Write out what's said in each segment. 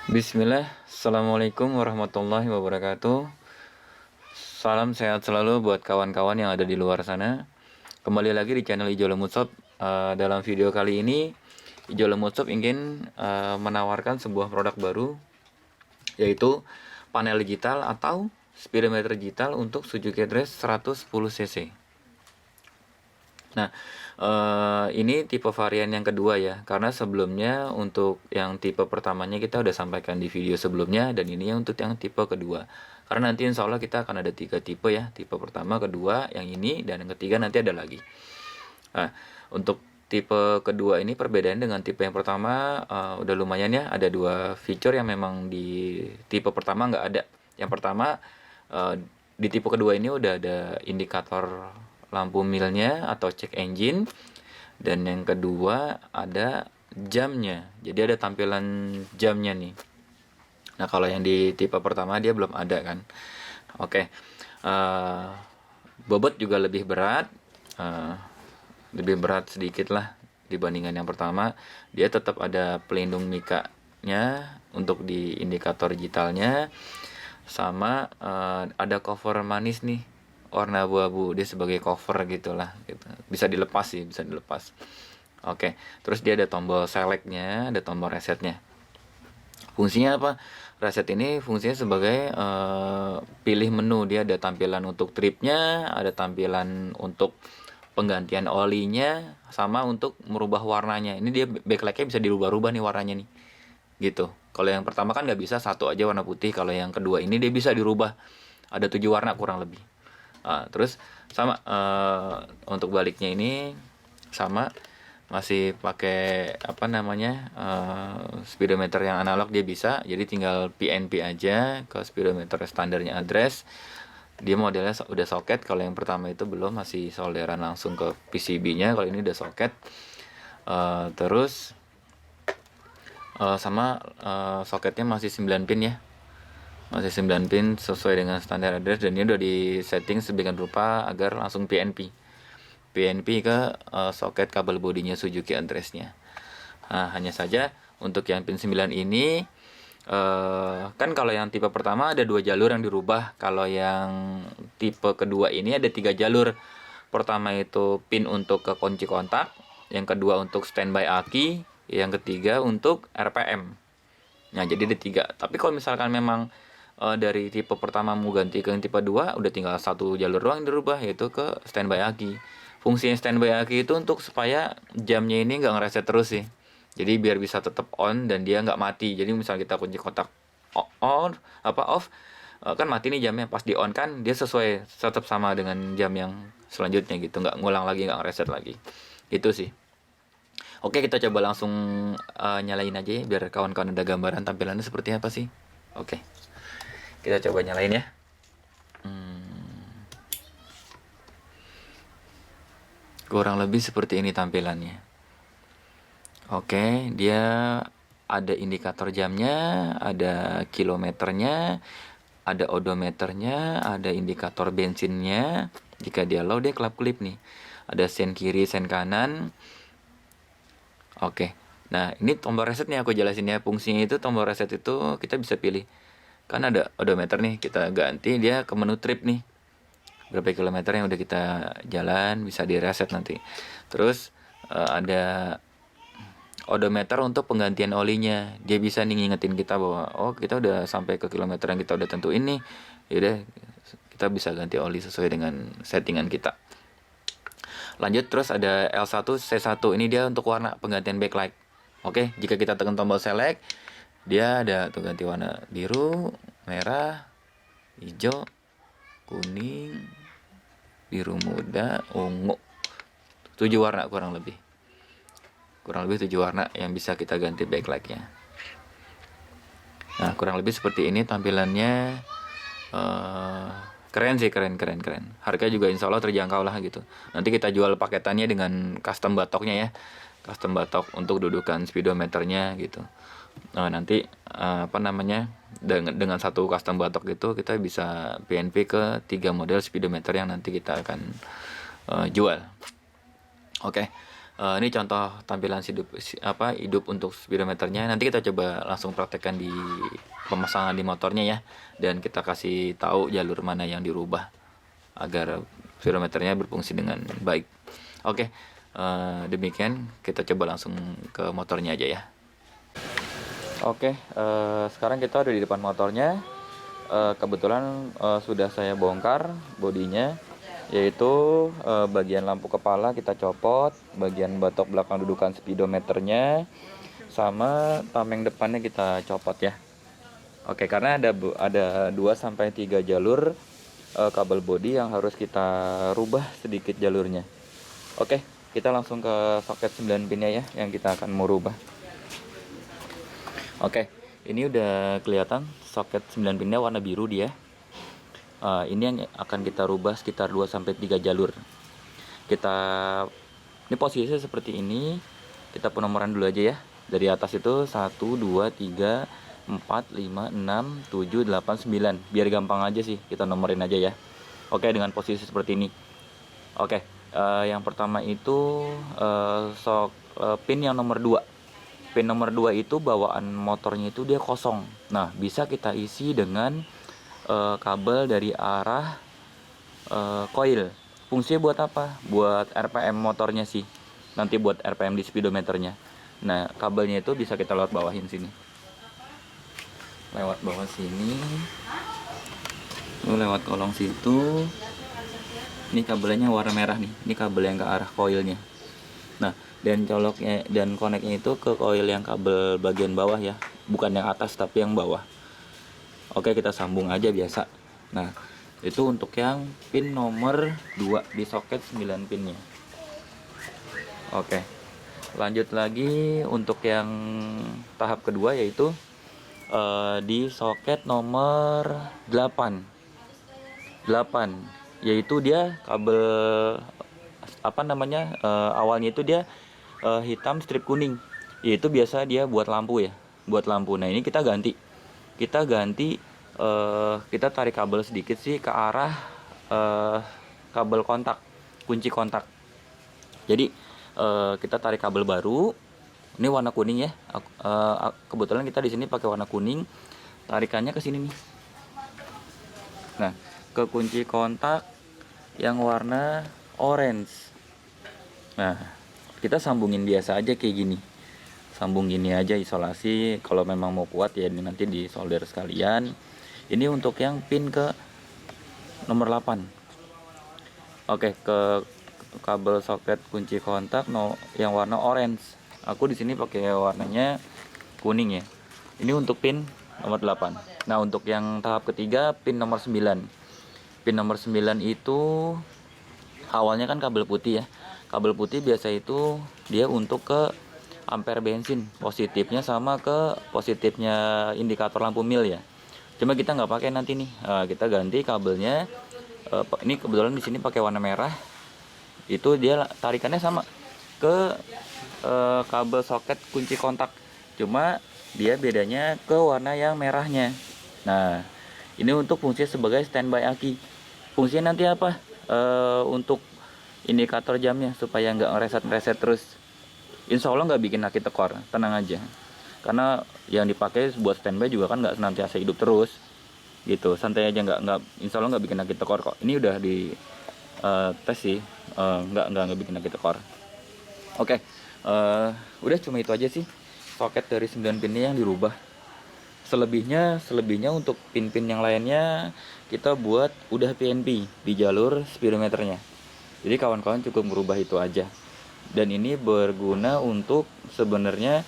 Bismillah, Assalamualaikum warahmatullahi wabarakatuh. Salam sehat selalu buat kawan-kawan yang ada di luar sana. Kembali lagi di channel Ijo Lemut Shop. Dalam video kali ini, Ijo Lemut Shop ingin menawarkan sebuah produk baru, yaitu panel digital atau speedometer digital untuk Suzuki Address 110 cc. Nah, ini tipe varian yang kedua ya, karena sebelumnya untuk yang tipe pertamanya kita udah sampaikan di video sebelumnya, dan ini yang untuk yang tipe kedua. Karena nanti insya Allah kita akan ada 3 tipe ya, tipe pertama, kedua, yang ini, dan yang ketiga nanti ada lagi. Nah, untuk tipe kedua ini perbedaan dengan tipe yang pertama udah lumayan ya, ada 2 fitur yang memang di tipe pertama nggak ada. Yang pertama, di tipe kedua ini udah ada indikator lampu milnya atau check engine, dan yang kedua ada jamnya, jadi ada tampilan jamnya nih. Nah, kalau yang di tipe pertama dia belum ada kan. Oke. Bobot juga lebih berat, lebih berat sedikit lah dibandingkan yang pertama. Dia tetap ada pelindung mikanya untuk di indikator digitalnya, sama ada cover manis nih warna abu-abu, dia sebagai cover gitulah gitu. Bisa dilepas sih, bisa dilepas. Oke, terus dia ada tombol selectnya, ada tombol resetnya. Fungsinya apa? Reset ini fungsinya sebagai pilih menu. Dia ada tampilan untuk tripnya, ada tampilan untuk penggantian olinya, sama untuk merubah warnanya. Ini dia backlightnya bisa dirubah-rubah nih warnanya nih, gitu. Kalau yang pertama kan nggak bisa, satu aja warna putih. Kalau yang kedua ini dia bisa dirubah, ada 7 warna kurang lebih. Terus sama untuk baliknya ini sama, masih pakai apa namanya, speedometer yang analog dia bisa, jadi tinggal PNP aja ke speedometer standarnya address. Dia modelnya udah soket, kalau yang pertama itu belum, masih solderan langsung ke PCB-nya. Kalau ini udah soket. Terus sama soketnya masih 9 pin ya, masih 9 pin sesuai dengan standar address, dan ini udah di setting sedemikian rupa agar langsung PNP ke soket kabel bodinya Suzuki addressnya. Nah, hanya saja untuk yang pin 9 ini kan kalau yang tipe pertama ada 2 jalur yang dirubah. Kalau yang tipe kedua ini ada 3 jalur. Pertama itu pin untuk ke kunci kontak, yang kedua untuk standby aki, yang ketiga untuk RPM. Nah, jadi ada 3. Tapi kalau misalkan memang dari tipe pertama mau ganti ke yang tipe 2, udah tinggal 1 jalur doang yang dirubah, yaitu ke standby aki. Fungsinya standby aki itu untuk supaya jamnya ini nggak ngereset terus sih. Jadi biar bisa tetap on dan dia nggak mati. Jadi misal kita kunci kotak on off, kan mati nih jamnya. Pas di on kan dia sesuai, tetap sama dengan jam yang selanjutnya gitu, nggak ngulang lagi, nggak ngereset lagi. Gitu sih. Oke, kita coba langsung nyalain aja ya, biar kawan-kawan ada gambaran tampilannya seperti apa sih. Oke, kita coba nyalain ya. Kurang lebih seperti ini tampilannya. Oke, dia ada indikator jamnya, ada kilometernya, ada odometernya, ada indikator bensinnya. Jika dia low, dia kelap-kelip nih. Ada sen kiri, sen kanan. Oke, nah ini tombol reset nih, aku jelasin ya. Fungsinya itu tombol reset itu kita bisa pilih. Kan ada odometer nih, kita ganti dia ke menu trip nih. Berapa kilometer yang udah kita jalan, bisa di reset nanti. Terus ada odometer untuk penggantian olinya. Dia bisa nih ngingetin kita bahwa oh, kita udah sampai ke kilometer yang kita udah tentuin nih. Yaudah, kita bisa ganti oli sesuai dengan settingan kita. Lanjut, terus ada L1 C1. Ini dia untuk warna penggantian backlight. Oke, jika kita tekan tombol select, dia ada tuh ganti warna biru, merah, hijau, kuning, biru muda, ungu. 7 warna kurang lebih. 7 warna yang bisa kita ganti backlightnya. Nah, kurang lebih seperti ini tampilannya. Keren sih, keren. Harga juga insya Allah terjangkau lah gitu. Nanti kita jual paketannya dengan custom batoknya ya, custom batok untuk dudukan speedometernya gitu. Nah, nanti dengan satu custom batok gitu kita bisa PNP ke 3 model speedometer yang nanti kita akan jual. Oke. Ini contoh tampilan hidup untuk speedometernya. Nanti kita coba langsung praktekkan di pemasangan di motornya ya, dan kita kasih tahu jalur mana yang dirubah agar speedometernya berfungsi dengan baik. Oke, demikian, kita coba langsung ke motornya aja ya. Oke, sekarang kita udah di depan motornya. Kebetulan sudah saya bongkar bodinya, yaitu bagian lampu kepala kita copot, bagian batok belakang dudukan speedometernya, sama tameng depannya kita copot ya. Oke, karena ada 2-3 jalur kabel bodi yang harus kita rubah sedikit jalurnya. Oke, kita langsung ke soket 9 pinnya ya, yang kita akan mau rubah. Oke, ini udah kelihatan soket 9 pinnya warna biru dia. Ini yang akan kita rubah sekitar 2-3 jalur. Ini posisinya seperti ini. Kita penomoran dulu aja ya. Dari atas itu 1, 2, 3, 4, 5, 6, 7, 8, 9. Biar gampang aja sih, kita nomorin aja ya. Oke, dengan posisi seperti ini. Oke, yang pertama itu pin yang nomor 2. Pin nomor 2 itu bawaan motornya itu dia kosong. Nah, bisa kita isi dengan kabel dari arah coil. Fungsinya buat apa? Buat RPM motornya sih. Nanti buat RPM di speedometernya. Nah, kabelnya itu bisa kita lewat bawahin sini. Lewat bawah sini. Lewat kolong situ. Ini kabelnya warna merah nih. Ini kabel yang ke arah coilnya. Nah, dan coloknya dan koneknya itu ke coil yang kabel bagian bawah ya. Bukan yang atas tapi yang bawah. Oke, kita sambung aja biasa. Nah, itu untuk yang pin nomor 2 di soket 9 pinnya. Oke, lanjut lagi untuk yang tahap kedua, yaitu di soket nomor 8, yaitu dia kabel awalnya itu dia hitam strip kuning, yaitu biasa dia buat lampu ya, buat lampu. Nah, ini kita ganti kita tarik kabel sedikit sih ke arah kabel kontak, kunci kontak. Jadi kita tarik kabel baru. Ini warna kuning ya. Kebetulan kita di sini pakai warna kuning. Tarikannya ke sini nih. Nah, ke kunci kontak yang warna orange. Nah, kita sambungin biasa aja kayak gini. Sambung gini aja, isolasi. Kalau memang mau kuat ya nanti di solder sekalian. Ini untuk yang pin ke nomor 8. Oke, ke kabel soket kunci kontak yang warna orange. Aku di sini pakai warnanya kuning ya. Ini untuk pin nomor 8. Nah, untuk yang tahap ketiga pin nomor 9. Pin nomor 9 itu awalnya kan kabel putih ya. Kabel putih biasa itu dia untuk ke ampere bensin, positifnya sama ke positifnya indikator lampu mil ya. Cuma kita nggak pakai nanti nih. Kita ganti kabelnya. Ini kebetulan di sini pakai warna merah. Itu dia tarikannya sama ke kabel soket kunci kontak. Cuma dia bedanya ke warna yang merahnya. Nah, ini untuk fungsi sebagai standby aki. Fungsinya nanti apa? Untuk indikator jamnya supaya nggak ngereset terus. Insya Allah nggak bikin aki tekor, tenang aja. Karena yang dipakai buat standby juga kan nggak senantiasa hidup terus, gitu. Santai aja, insya Allah nggak bikin aki tekor kok. Ini udah di tes sih, nggak bikin aki tekor. Oke, udah cuma itu aja sih soket dari 9 pinnya yang dirubah. Selebihnya untuk pin-pin yang lainnya kita buat udah PNP di jalur speedometernya. Jadi kawan-kawan cukup merubah itu aja. Dan ini berguna untuk sebenarnya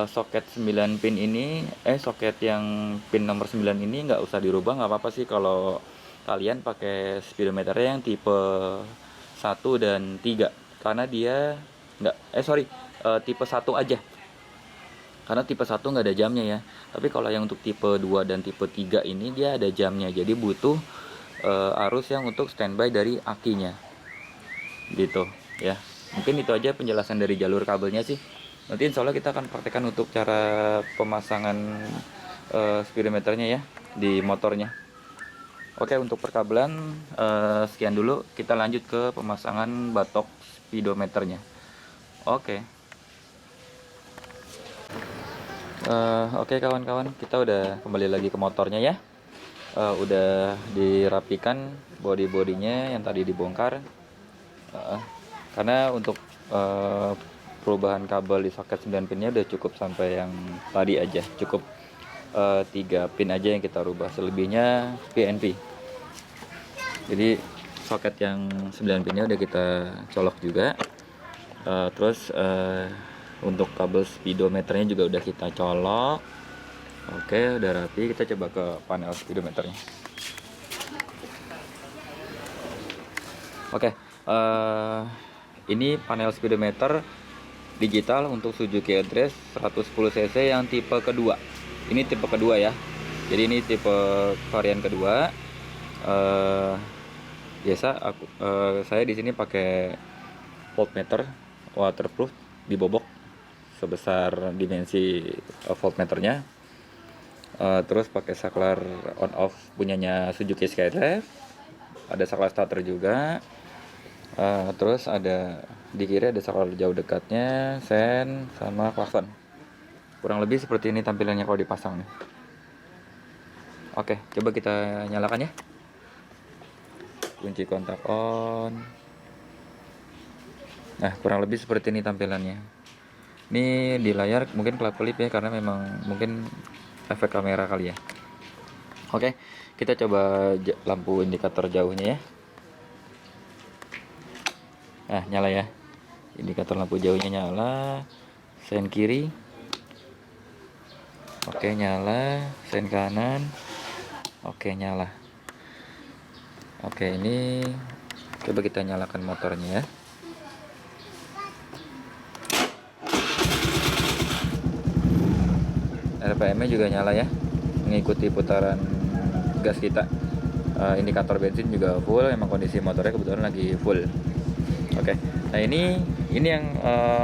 soket 9 pin ini, soket yang pin nomor 9 ini nggak usah dirubah, nggak apa-apa sih kalau kalian pakai speedometernya yang tipe 1 dan 3. Karena dia tipe 1 aja. Karena tipe 1 nggak ada jamnya ya. Tapi kalau yang untuk tipe 2 dan tipe 3 ini dia ada jamnya. Jadi butuh arus yang untuk standby dari akinya. Gitu ya. Mungkin itu aja penjelasan dari jalur kabelnya sih. Nanti insya Allah kita akan praktekkan untuk cara pemasangan speedometernya ya di motornya. Oke, untuk perkabelan sekian dulu. Kita lanjut ke pemasangan batok speedometernya. Oke. Oke kawan-kawan, kita udah kembali lagi ke motornya ya. Udah dirapikan body-bodinya yang tadi dibongkar. Karena untuk perubahan kabel di soket 9 pinnya udah cukup sampai yang tadi aja, cukup 3 pin aja yang kita rubah, selebihnya PNP. Jadi soket yang 9 pinnya udah kita colok juga. Terus untuk kabel speedometernya juga udah kita colok. Oke, udah rapi. Kita coba ke panel speedometernya. Oke, ini panel speedometer digital untuk Suzuki Address 110 cc yang tipe kedua. Ini tipe kedua ya. Jadi ini tipe varian kedua. Biasa saya di sini pakai voltmeter waterproof dibobok sebesar dimensi voltmeternya. Terus pakai saklar on off punyanya Suzuki Skylift. Ada saklar starter juga. Terus ada di kiri ada saklar jauh dekatnya, sen sama klakson. Kurang lebih seperti ini tampilannya kalau dipasang nih. Oke, coba kita nyalakan ya. Kunci kontak on. Nah, kurang lebih seperti ini tampilannya. Ini di layar mungkin kelap-kelip ya, karena memang mungkin efek kamera kali ya. Oke, kita coba lampu indikator jauhnya ya. Nah, nyala ya. Indikator lampu jauhnya nyala. Sen kiri. Oke, nyala. Sen kanan. Oke, nyala. Oke, ini coba kita nyalakan motornya ya. RPM-nya juga nyala ya, mengikuti putaran gas kita. Indikator bensin juga full, emang kondisi motornya kebetulan lagi full. Oke, nah ini yang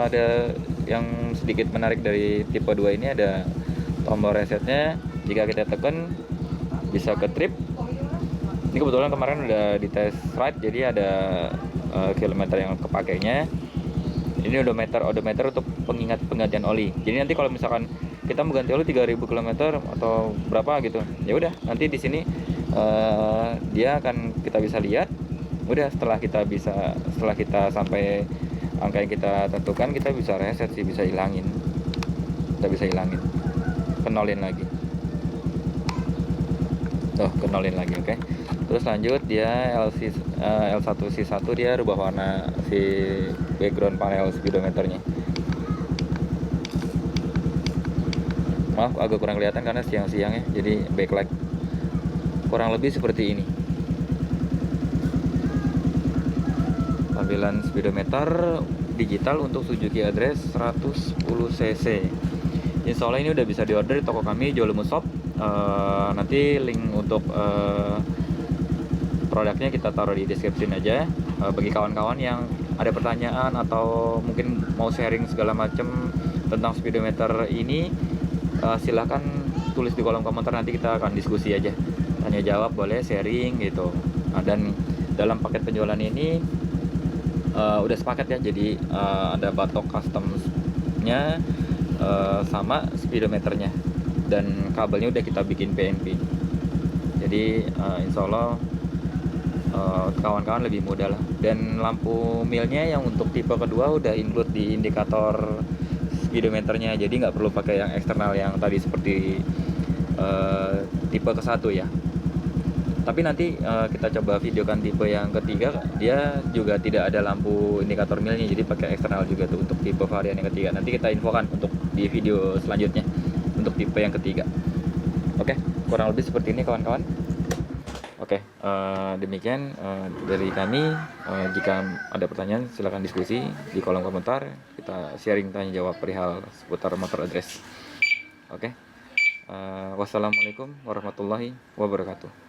ada yang sedikit menarik dari tipe 2 ini, ada tombol resetnya. Jika kita tekan bisa ke trip. Ini kebetulan kemarin udah di test ride, jadi ada kilometer yang kepakainya. Ini odometer untuk pengingat penggantian oli. Jadi nanti kalau misalkan kita mau ganti oli 3000 km atau berapa gitu, ya udah nanti di sini dia akan kita bisa lihat. Udah setelah kita sampai angka yang kita tentukan, kita bisa reset sih, bisa hilangin, kenolin lagi. Kenolin lagi. Oke. Terus lanjut dia L1C1 dia rubah warna si background panel speedometernya. Maaf agak kurang kelihatan karena siang-siang ya, jadi backlight. Kurang lebih seperti ini tampilan speedometer digital untuk Suzuki Address 110 cc. Insya Allah ini udah bisa diorder di toko kami Jolumus Shop. Nanti link untuk produknya kita taruh di description aja. Bagi kawan-kawan yang ada pertanyaan atau mungkin mau sharing segala macam tentang speedometer ini, silahkan tulis di kolom komentar, nanti kita akan diskusi aja, tanya jawab boleh, sharing gitu. Dan dalam paket penjualan ini udah sepaket ya, jadi ada batok customnya sama speedometernya, dan kabelnya udah kita bikin PNP. Jadi insya Allah kawan-kawan lebih mudah lah. Dan lampu milnya yang untuk tipe kedua udah include di indikator speedometernya, jadi nggak perlu pakai yang eksternal yang tadi seperti tipe ke-1 ya. Tapi nanti kita coba videokan tipe yang ketiga, dia juga tidak ada lampu indikator milnya, jadi pakai eksternal juga tuh untuk tipe varian yang ketiga. Nanti kita infokan untuk di video selanjutnya untuk tipe yang ketiga. Oke, kurang lebih seperti ini kawan-kawan. Oke, demikian dari kami. Jika ada pertanyaan silahkan diskusi di kolom komentar, kita sharing tanya jawab perihal seputar motor address. Oke, wassalamualaikum warahmatullahi wabarakatuh.